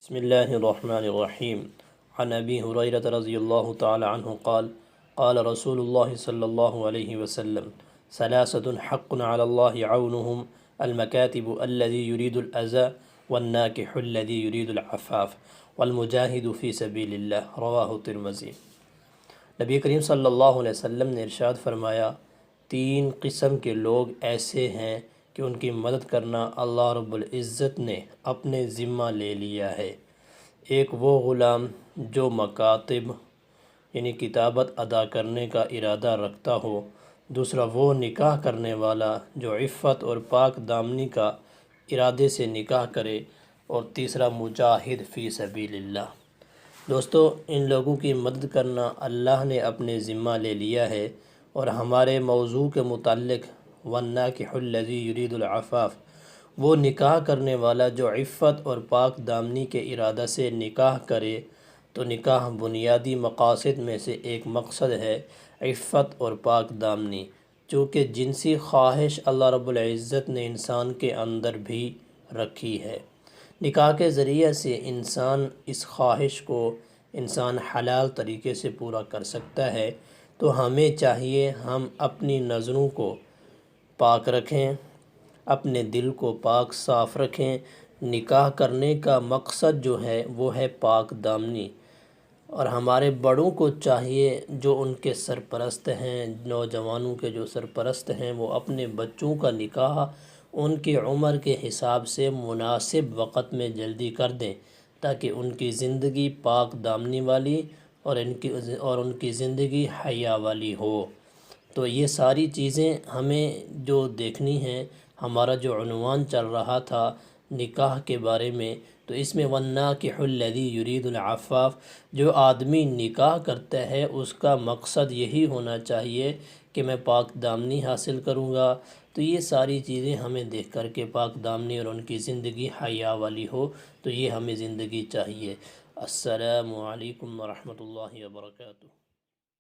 بسم الله الرحمن الرحيم. عن أبي هريرة رضي الله تعالى عنه قال قال رسول الله صلى الله عليه وسلم ثلاثة حق على الله عونهم المكاتب الذي يريد الأذى والناكح الذي يريد العفاف والمجاهد في سبيل الله رواه الترمذی۔ نبی کریم صلی اللہ علیہ وسلم نے ارشاد فرمایا، تین قسم کے لوگ ایسے ہیں کہ ان کی مدد کرنا اللہ رب العزت نے اپنے ذمہ لے لیا ہے۔ ایک وہ غلام جو مکاتب یعنی کتابت ادا کرنے کا ارادہ رکھتا ہو، دوسرا وہ نکاح کرنے والا جو عفت اور پاک دامنی کا ارادے سے نکاح کرے، اور تیسرا مجاہد فی سبیل اللہ۔ دوستو، ان لوگوں کی مدد کرنا اللہ نے اپنے ذمہ لے لیا ہے، اور ہمارے موضوع کے متعلق وَالنَّاكِحُ الَّذِي يُرِيدُ الْعَفَافَ، وہ نکاح کرنے والا جو عفت اور پاک دامنی کے ارادہ سے نکاح کرے، تو نکاح بنیادی مقاصد میں سے ایک مقصد ہے عفت اور پاک دامنی، چونکہ جنسی خواہش اللہ رب العزت نے انسان کے اندر بھی رکھی ہے۔ نکاح کے ذریعے سے اس خواہش کو انسان حلال طریقے سے پورا کر سکتا ہے۔ تو ہمیں چاہیے ہم اپنی نظروں کو پاک رکھیں، اپنے دل کو پاک صاف رکھیں۔ نکاح کرنے کا مقصد جو ہے وہ ہے پاک دامنی، اور ہمارے بڑوں کو چاہیے جو ان کے سرپرست ہیں، نوجوانوں کے جو سرپرست ہیں، وہ اپنے بچوں کا نکاح ان کی عمر کے حساب سے مناسب وقت میں جلدی کر دیں، تاکہ ان کی زندگی پاک دامنی والی اور ان کی زندگی حیا والی ہو۔ تو یہ ساری چیزیں ہمیں جو دیکھنی ہیں۔ ہمارا جو عنوان چل رہا تھا نکاح کے بارے میں، تو اس میں وَالنَّاكِحُ الَّذِي يُرِيدُ الْعَفَافَ، جو آدمی نکاح کرتا ہے اس کا مقصد یہی ہونا چاہیے کہ میں پاک دامنی حاصل کروں گا۔ تو یہ ساری چیزیں ہمیں دیکھ کر کے پاک دامنی اور ان کی زندگی حیا والی ہو، تو یہ ہمیں زندگی چاہیے۔ السلام علیکم ورحمۃ اللہ وبرکاتہ۔